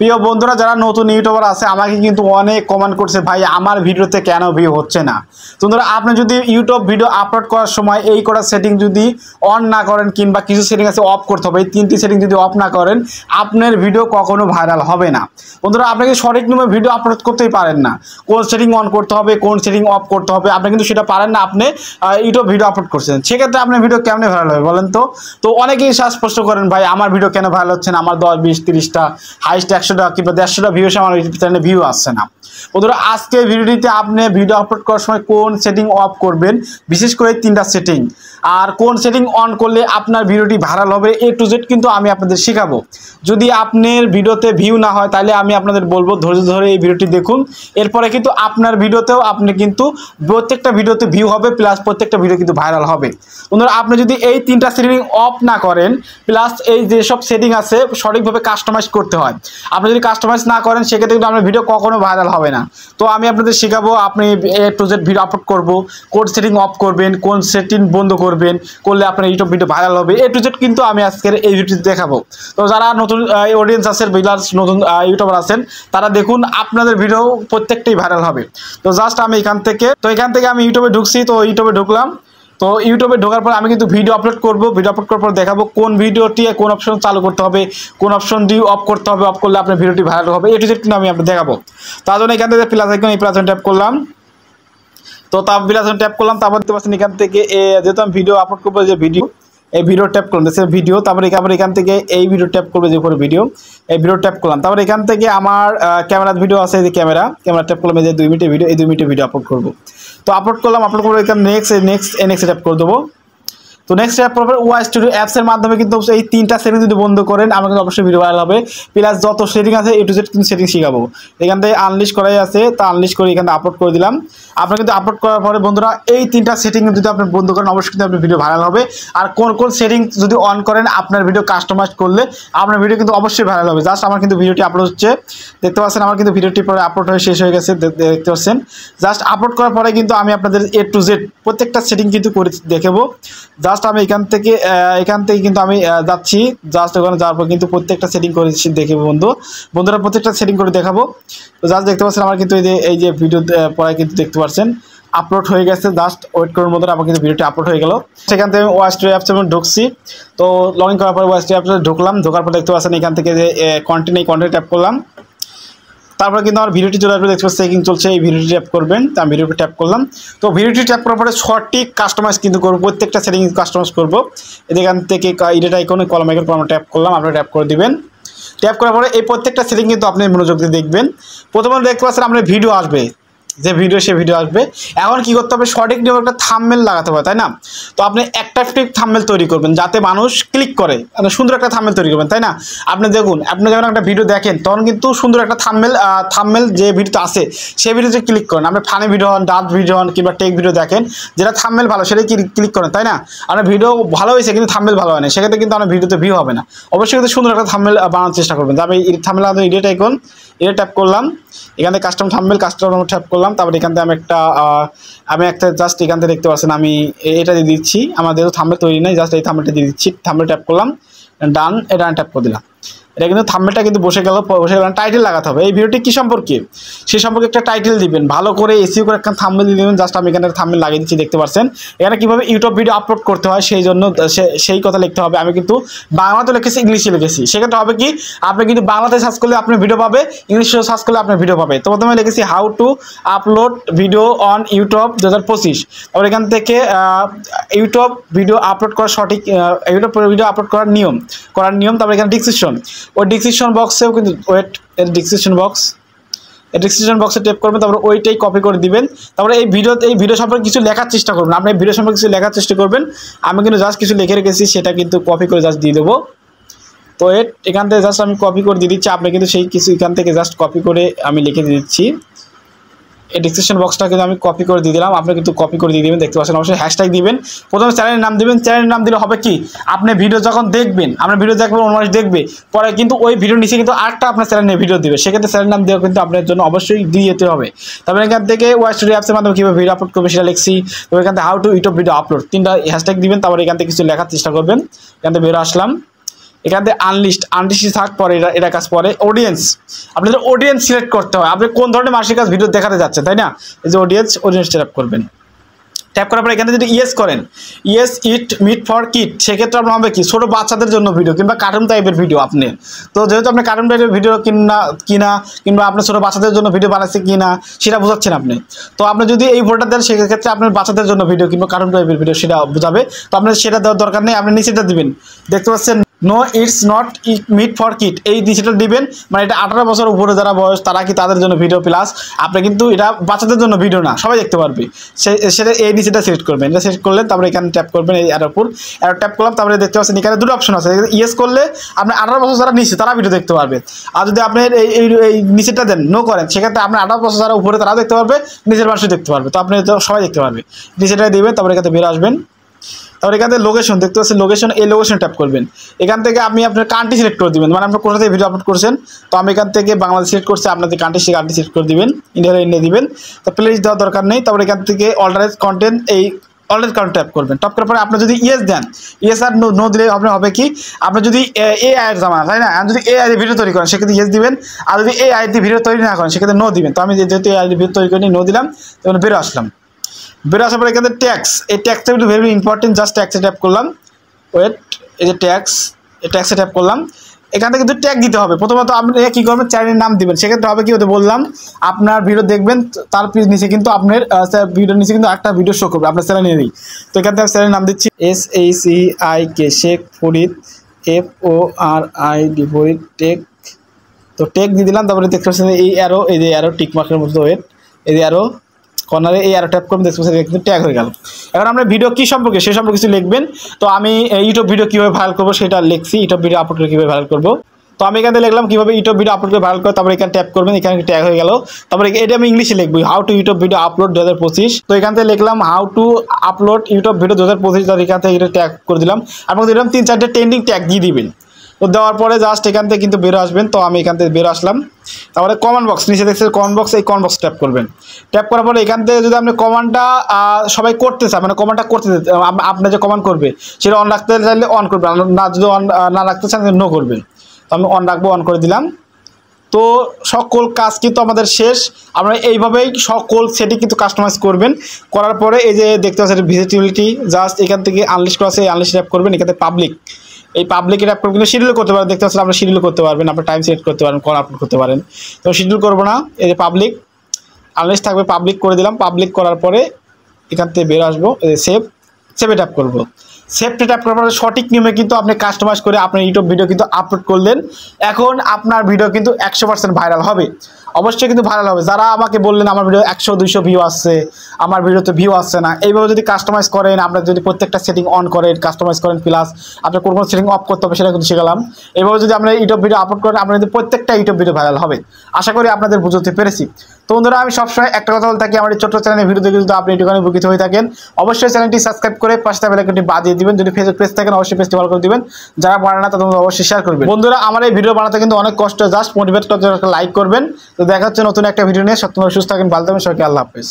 প্রিয় বন্ধুরা যারা নতুন ইউটিউবার আছে আমাকে কিন্তু অনেক কমেন্ট করছে ভাই আমার ভিডিওতে কেন ভিউ হচ্ছে না। বন্ধুরা আপনি যদি ইউটিউব ভিডিও আপলোড করার সময় এই কটা সেটিং যদি অন না করেন কিংবা কিছু সেটিং আছে অফ করতে হবে, এই তিনটি সেটিং যদি অফ না করেন আপনার ভিডিও কখনো ভাইরাল হবে না। বন্ধুরা আপনাকে সঠিক নিয়মে ভিডিও আপলোড করতেই পারেন না, কোন সেটিং অন করতে হবে কোন সেটিং অফ করতে হবে আপনি কিন্তু সেটা পারেন না। আপনি ইউটিউব ভিডিও আপলোড করছেন, সেক্ষেত্রে আপনার ভিডিও কেমনে ভাইরাল হবে বলেন তো? তো অনেকেই শ্বাসস্পষ্ট করেন ভাই আমার ভিডিও কেন ভাইরাল হচ্ছে না, আমার 10 20 30টা হাইস্ট 100টা কিংবা 150টা ভিউ আমার ইউটিউব চ্যানেলে ভিউ আসছে না। বন্ধুরা আজকে ভিডিওটিতে আপনি ভিডিও আপলোড করার সময় কোন সেটিং অফ করবেন, বিশেষ করে 3টা সেটিং, আর কোন সেটিং অন করলে আপনার ভিডিওটি ভাইরাল হবে A to Z কিন্তু আমি আপনাদের শেখাবো। যদি আপনার ভিডিওতে ভিউ না হয় তাহলে আমি আপনাদের বলবো ধৈর্য ধরে এই ভিডিওটি দেখুন, এরপরে কিন্তু আপনার ভিডিওতেও আপনি কিন্তু প্রত্যেকটা ভিডিওতে ভিউ হবে প্লাস প্রত্যেকটা ভিডিও কিন্তু ভাইরাল হবে। বন্ধুরা আপনি যদি এই 3টা সেটিং অফ না করেন প্লাস এই যেসব সেটিং আছে সঠিকভাবে কাস্টমাইজ করতে হয়, আপনি যদি কাস্টমাইজ না করেন সেক্ষেত্রে কিন্তু আপনার ভিডিও কখনো ভাইরাল হবে না। তো আমি আপনাদের শেখাবো আপনি A to Z video upload করব, কোন সেটিং অফ করবেন কোন সেটিং বন্ধ করবেন করলে আপনার ইউটিউব ভিডিও ভাইরাল হবে A to Z কিন্তু আমি আজকের এই ভিডিওতে দেখাবো। তো যারা নতুন অডিয়েন্স আছেন ভিউয়ার্স নতুন ইউটিউবার আছেন তারা দেখুন আপনাদের ভিডিও প্রত্যেকটাই ভাইরাল হবে। তো জাস্ট আমি এখান থেকে আমি ইউটিউবে ঢুকছি, তো ইউটিউবে ঢুকলাম। তো ইউটিউবে ঢোকার পর আমি কিন্তু ভিডিও আপলোড করব, ভিডিও আপলোড করার পর দেখাবো কোন ভিডিওটি কোন অপশন চালু করতে হবে কোন অপশনটি অফ করতে হবে, অফ করলে আপনার ভিডিওটি ভাইরাল হবে A to Z কিন্তু আমি আপনাদের দেখাবো। তার জন্য এখান থেকে প্লাস আইকন এই প্লাস ট্যাপ করলাম, তো তারপর প্লাস ট্যাপ করলাম, তারপর দেখতে পাচ্ছেন এখান থেকে যেহেতু আমি ভিডিও আপলোড করবো যে ভিডিও এই ভিডিও ট্যাপ করলাম ভিডিও, তারপরে এখান থেকে এই ভিডিও ট্যাপ করবো যে উপরে ভিডিও এই ভিডিও ট্যাপ করলাম, তারপরে এখান থেকে আমার ক্যামেরার ভিডিও আছে এই যে ক্যামেরা ট্যাপ করলাম এই যে 2 মিনিটের ভিডিও এই 2 মিনিটের ভিডিও আপলোড করবো। তো আপলোড করলাম এখানে নেক্সট ট্যাপ করে দেবো। তো নেক্সট ট্যাপ করার পর ওয়াই স্টুডিও অ্যাপসের মাধ্যমে কিন্তু এই 3টা সেটিং যদি বন্ধ করেন আমার কিন্তু অবশ্যই ভিডিও ভাইরাল হবে, প্লাস যত সেটিং আছে A to Z কিন্তু সেটিং শিখাবো। এখান থেকে আনলিস্ট করাই আছে, তা আনলিস্ট করে এখানে আপলোড করে দিলাম। আপনার কিন্তু আপলোড করার পরে বন্ধুরা এই 3টা সেটিং যদি আপনি বন্ধ করেন অবশ্যই কিন্তু আপনার ভিডিও ভাইরাল হবে। আর কোন সেটিং যদি অন করেন আপনার ভিডিও কাস্টমাইজ করলে আপনার ভিডিও কিন্তু অবশ্যই ভাইরাল হবে। জাস্ট আমার কিন্তু ভিডিওটি আপলোড হচ্ছে দেখতে পাচ্ছেন, আমার কিন্তু ভিডিওটি পরে আপলোড হয়ে শেষ হয়ে গেছে দেখতে পাচ্ছেন। জাস্ট আপলোড করার পরে কিন্তু আমি আপনাদের A to Z প্রত্যেকটা সেটিং কিন্তু করে দেখাবো। জাস্ট আমি এখান থেকে কিন্তু আমি যাচ্ছি, জাস্ট ওখানে যাওয়ার পর কিন্তু প্রত্যেকটা সেটিং করে দেখবো বন্ধুরা প্রত্যেকটা সেটিং করে দেখাবো। তো জাস্ট দেখতে পাচ্ছেন আমার কিন্তু এই যে ভিডিও পরে কিন্তু দেখতে পাচ্ছেন আপলোড হয়ে গেছে, জাস্ট ওয়েট করুন বন্ধুরা আমার কিন্তু ভিডিওটি আপলোড হয়ে গেল। সেখান থেকে ওয়াই স্টুডিও অ্যাপসে ঢুকছি, তো লগ ইন করার পর ওয়াই স্টুডিও অ্যাপসে ঢোকার পর দেখতে পাচ্ছেন এখান থেকে যে কন্টেন্ট ট্যাপ করলাম, তারপরে কিন্তু আমার ভিডিওটি চলে আসবে দেখতে চেকিং চলছে, এই ভিডিওটি ট্যাপ করবেন, তো আমি ভিডিওটি ট্যাপ করলাম। তো ভিডিওটি ট্যাপ করার পরে সঠিক কাস্টমাইজ কিন্তু করবো, প্রত্যেকটা সেটিং কাস্টমাইজ করবো। এখান থেকে এডিট আইকনে কলম আইকন আমরা ট্যাপ করলাম, আপনারা ট্যাপ করে দিবেন। ট্যাপ করার পরে এই প্রত্যেকটা সেটিং কিন্তু আপনি মনোযোগ দিয়ে দেখবেন। প্রথমে দেখতে পাচ্ছেন আপনার ভিডিও আসবে, যে ভিডিও সে ভিডিও আসবে। এখন কি করতে হবে সঠিক নিয়মে একটা থাম্বনেল লাগাতে হবে তাই না? তো আপনি অ্যাট্রাকটিভ থাম্বনেল তৈরি করবেন যাতে মানুষ ক্লিক করে, সুন্দর একটা থাম্বনেল তৈরি করবেন তাই না? আপনি দেখুন আপনি যখন একটা ভিডিও দেখেন তখন কিন্তু সুন্দর একটা থাম্বনেল যে ভিডিওতে আছে সেই ভিডিওতে ক্লিক করেন। আপনি ফানি ভিডিও হন ডান্স ভিডিও হন কিংবা টেক ভিডিও দেখেন যেটা থাম্বনেল ভালো সেটাই ক্লিক করেন তাই না? আপনার ভিডিও ভালো হয়েছে কিন্তু থাম্বনেল ভালো হয় না, সেক্ষেত্রে কিন্তু আপনার ভিডিওতে ভিউ হবে না। অবশ্যই কিন্তু সুন্দর একটা থাম্বনেল বানানোর চেষ্টা করবেন। আমি থাম্বনেল এডিট আইকন এটা ট্যাপ করলাম, এখানে কাস্টম থাম্বনেল ট্যাপ করলাম, তারপরে এখান থেকে আমি একটা জাস্ট এখান থেকে দেখতে পাচ্ছেন আমি এটা দিয়ে দিচ্ছি, আমাদের থাম্বনেল তৈরি নেই, জাস্ট এই থাম্বনেলটা দিয়ে দিচ্ছি। থাম্বনেল ট্যাপ করলাম, ডান ট্যাপ করে দিলাম। এটা কিন্তু থাম্বনেলটা কিন্তু বসে গেল। টাইটেল লাগাতে হবে এই ভিডিওটি কী সম্পর্কে সেই সম্পর্কে একটা টাইটেল দিবেন, ভালো করে এসইও করে একটা থাম্বনেল দিয়ে দেবেন। জাস্ট আমি এখানে থাম্বনেল লাগিয়ে দিচ্ছি দেখতে পাচ্ছেন। এখানে কীভাবে ইউটিউব ভিডিও আপলোড করতে হয় সেই জন্য সেই কথা লিখতে হবে। আমি কিন্তু বাংলাতে লিখেছি ইংলিশে লিখেছি, সেক্ষেত্রে হবে কি আপনি কিন্তু বাংলাতে সার্চ করলে আপনার ভিডিও পাবে, ইংলিশে সার্চ করলে আপনার ভিডিও পাবে। তো প্রথমে লিখেছি how to upload video on YouTube 2025। তারপর এখান থেকে ইউটিউব ভিডিও আপলোড করার সঠিক ইউটিউব ভিডিও আপলোড করার নিয়ম তারপর এখানে ডিসক্রিপশন, ওই ডিসক্রিপশন বক্সেও কিন্তু ডিসক্রিপশন বক্সে ট্যাপ করবেন, তারপরে ওইটাই কপি করে দিবেন। তারপরে এই ভিডিও সম্পর্কে কিছু লেখার চেষ্টা করবেন, আপনি এই ভিডিও সম্পর্কে কিছু লেখার চেষ্টা করবেন। আমি কিন্তু জাস্ট কিছু লিখে রেখেছি সেটা কিন্তু কপি করে জাস্ট দিয়ে দেবো। তো এখান থেকে জাস্ট আমি কপি করে দিয়ে দিচ্ছি, আপনি কিন্তু সেই কিছু এখান থেকে জাস্ট কপি করে আমি লিখে দিচ্ছি। এই ডিসক্রিপশন বক্সটা কিন্তু আমি কপি করে দিয়ে দিলাম, আপনি কিন্তু কপি করে দিয়ে দেবেন দেখতে পাচ্ছেন। অবশ্যই হ্যাশট্যাগ দিবেন, প্রথমে চ্যানেলের নাম দিবেন। চ্যানেলের নাম দিলে হবে কি আপনি ভিডিও যখন দেখবেন আপনার ভিডিও দেখবেন অন্য মানুষ দেখবে, পরে কিন্তু ওই ভিডিও নিচে কিন্তু আরেকটা আপনার চ্যানেলের ভিডিও দিবে, সেক্ষেত্রে চ্যানেল নাম দেওয়া কিন্তু আপনার জন্য অবশ্যই দিয়ে যেতে হবে। তারপরে এখান থেকে ওয়াই স্টুডিও অ্যাপসের মাধ্যমে কীভাবে ভিডিও আপলোড করবে সেটা লিখছি। তো এখান থেকে how to YouTube video upload 3টা হ্যাশট্যাগ দিবেন, তারপরে এখান থেকে কিছু লেখার চেষ্টা করবেন। এখান থেকে বেরো আসলাম, এখান থেকে আনলিস্ট থাক পরে এটা কাজ পরে অডিয়েন্স, আপনাদের অডিয়েন্স সিলেক্ট করতে হয়, আপনি কোন ধরনের মাসিক কাজ ভিডিও দেখাতে যাচ্ছেন, তাই না? এই যে অডিয়েন্স ট্যাপ করবেন। ট্যাপ করার পরে এখানে যদি ইয়েস করেন, yes it made for kid, সেক্ষেত্রে আপনার হবে কি ছোটো বাচ্চাদের জন্য ভিডিও কিংবা কার্টুন টাইপের ভিডিও আপনি। তো যেহেতু আপনি কার্টুন টাইপের ভিডিও কিংবা আপনার ছোটো বাচ্চাদের জন্য ভিডিও বানাচ্ছে কিনা সেটা বোঝাচ্ছেন আপনি। তো আপনি যদি এই ভোটটা দেন সেক্ষেত্রে আপনার বাচ্চাদের জন্য ভিডিও কিংবা কার্টুন টাইপের ভিডিও সেটা বোঝাবে। তো আপনার সেটা দেওয়ার দরকার নেই, আপনি নিচেটা দিবেন, দেখতে পাচ্ছেন no it's not made for kid, এই নিচেটা দিবেন, মানে এটা 18 বছর উপরে যারা বয়স তারা কি তাদের জন্য ভিডিও, প্লাস আপনি কিন্তু এটা বাচ্চাদের জন্য ভিডিও না, সবাই দেখতে পারবে, সেটা এই নিচেটা সিলেক্ট করবেন। এটা সিলেক্ট করলেন, তারপরে এখানে ট্যাপ করবেন, এই অ্যারো ট্যাপ করলাম, তারপরে দেখতে পাচ্ছেন এখানে দুটো অপশন আছে। ইয়েস করলে আপনি 18 বছর যারা নিচে তারা ভিডিও দেখতে পারবে, আর যদি আপনি এই নিচেটা দেন নো করেন সেক্ষেত্রে আপনার 18 বছর যারা উপরে তারাও দেখতে পারবে, নিচের মানুষও দেখতে পারবে। তো আপনি সবাই দেখতে পারবে, নিচেটাই দেবেন, তারপরে এখানে বের আসবেন, তারপরে এখান থেকে লোকেশন দেখতে পাচ্ছেন, লোকেশন, এই লোকেশন ট্যাপ করবেন। এখান থেকে আপনি আপনার কান্ট্রি সিলেক্ট করে দেবেন, মানে আপনি কোথা থেকে ভিডিও আপলোড করছেন। তো আমি এখান থেকে বাংলাদেশ সিলেক্ট করছি, আপনাদের কান্ট্রি সিলেক্ট করে দিবেন, ইন্ডিয়া দিবেন, তো প্লেস দেওয়ার দরকার নেই। তারপরে এখান থেকে অল্টারেট কন্টেন্ট, এই অল্টারেট কন্টেন্ট ট্যাপ করবেন। ট্যাপ করার পরে আপনি যদি ইয়েস দেন, ইয়েস আর নো দিলে আপনার হবে কি, আপনি যদি এআই এর জামানা, তাই না, আর যদি এআই দিয়ে ভিডিও তৈরি করেন সেক্ষেত্রে ইয়েস দিবেন, আর যদি এআই দিয়ে ভিডিও তৈরি না করেন সেক্ষেত্রে নো দিবেন। তো আমি যেহেতু এআই দিয়ে ভিডিও তৈরি করি নো দিলাম, তখন বেরো আসলাম। বেরো আসার পরে এখানে ট্যাক্স, এই ট্যাক্সটা কিন্তু ভেরি ইম্পর্টেন্ট, জাস্ট ট্যাক্সে ট্যাপ করলাম, ওয়েট, এই যে ট্যাক্স, এই ট্যাক্সে ট্যাপ করলাম। এখান থেকে কিন্তু ট্যাগ দিতে হবে। প্রথমত আপনি কী করবেন, চ্যানেলের নাম দিবেন, সেক্ষেত্রে হবে কি হতে বললাম, আপনার ভিডিও দেখবেন তার নিচে কিন্তু আপনার ভিডিওর নিচে কিন্তু একটা ভিডিও শো করবে আপনার চ্যানেলেরই। তো এখান থেকে চ্যানেলের নাম দিচ্ছি SHEIK, Sheikh Farid, FORID Farid tech. তো টেক দিয়ে দিলাম, তারপরে দেখতে পাচ্ছেন এই অ্যারো, এই যে অ্যারো টিক মার্কের মতো, ওয়েট, এই যে অ্যারো কর্নারে এই অ্যারো ট্যাপ করবেন, দেখতে পাচ্ছেন কিন্তু ট্যাগ হয়ে গেল। এখন আমরা ভিডিও কী সম্পর্কে সে সম্পর্কে কিছু লিখবেন। তো আমি ইউটিউব ভিডিও কীভাবে ভাইরাল করবো সেটা লিখছি, ইউটিউব ভিডিও আপলোড করে কীভাবে ভাইরাল করবো। তো আমি এখানে লিখলাম কীভাবে ইউটিউব ভিডিও আপলোড করে ভাইরাল করে, তারপরে এখানে ট্যাপ করবেন, এখানে ট্যাগ হয়ে গেল। তারপরে এটা আমি ইংলিশে লিখবো, how to YouTube video upload 2025। তো এখান থেকে লিখলাম how to upload YouTube video 2025, তার এখান থেকে এটা ট্যাগ করে দিলাম, এবং দিলাম 3-4টে ট্রেন্ডিং ট্যাগ দিয়ে দিবেন। তো দেওয়ার পরে জাস্ট এখান থেকে কিন্তু বেরো আসবেন। তো আমি এখান থেকে বেরো আসলাম, তারপরে কমেন্ট বক্স, নিচে দেখছেন কমেন্ট বক্স, এই কমেন্ট বক্স ট্যাপ করবেন। ট্যাপ করার পরে এখান থেকে যদি আপনি কমেন্টটা সবাই করতে চান, মানে কমেন্টটা করতে আপনি যে কমেন্ট করবে সেটা অন রাখতে চাইলে অন করবেন, না যদি অন না রাখতে চান নো করবেন। তো আমি অন রাখবো, অন করে দিলাম। তো সকল কাজ কিন্তু আমাদের শেষ। আপনারা এইভাবেই সকল সেটিং কিন্তু কাস্টমাইজ করবেন। করার পরে এই যে দেখতে পাচ্ছেন ভিজিবিলিটি, জাস্ট এখান থেকে আনলিস্ট করা আছে, এই আনলিস্ট ট্যাপ করবেন। এখানে পাবলিক, এই পাবলিকের অ্যাপ কিন্তু শিডিউল করতে পারেন, দেখতে পাচ্ছেন আপনি শিডিউল করতে পারবেন, আপনার টাইম সিলেক্ট করতে পারেন, কল আপলোড করতে পারেন। তো শিডিউল করবো না, এই যে পাবলিক আনলিস্ট থাকবে, পাবলিক করে দিলাম। পাবলিক করার পরে এখান থেকে বের আসবো, সেভে ট্যাপ করবো। সেভে ট্যাপ করার পরে সঠিক নিয়মে কিন্তু আপনি কাস্টমাইজ করে আপনার ইউটিউব ভিডিও কিন্তু আপলোড করলেন। এখন আপনার ভিডিও কিন্তু 100% ভাইরাল হবে, অবশ্যই কিন্তু ভাইরাল হবে। যারা আমাকে বললেন আমার ভিডিও 100-200 ভিউ আসছে, আমার ভিডিওতে ভিউ আসছে না, এইভাবে যদি কাস্টমাইজ করেন, আপনার যদি প্রত্যেকটা সেটিং অন করেন, কাস্টমাইজ করেন, প্লাস আপনার কোন কোন সেটিং অফ করতে হবে সেটা কিন্তু শিখালাম। এইভাবে যদি আপনারা ইউটিউব ভিডিও আপলোড করেন, আপনার কিন্তু প্রত্যেকটা ইউটিউব ভিডিও ভাইরাল হবে। আশা করি আপনাদের বুঝতে পেরেছি। তো বন্ধুরা, আমি সবসময় একটা কথা বলে থাকি, আমার এই ছোট্ট চ্যানেলের ভিডিও দেখে যদি আপনি একটুখানি উপকৃত হয়ে থাকেন, অবশ্যই চ্যানেলটি সাবস্ক্রাইব করে পাশে বেল আইকনটি বাজিয়ে দিবেন। যদি ফেসবুক পেজ থাকেন অবশ্যই পেজটি ফলো করে দিবেন, যারা বানান না তাদের অবশ্যই শেয়ার করবেন। বন্ধুরা, আমার এই ভিডিও বানাতে কিন্তু অনেক কষ্ট, জাস্ট মোটিভেট করতে লাইক করবেন। তো দেখা হচ্ছে নতুন একটা ভিডিও নিয়ে। সত্যি সুস্থ থাকেন, ভালো থাকবেন, সবাইকে আল্লাহ হাফেজ।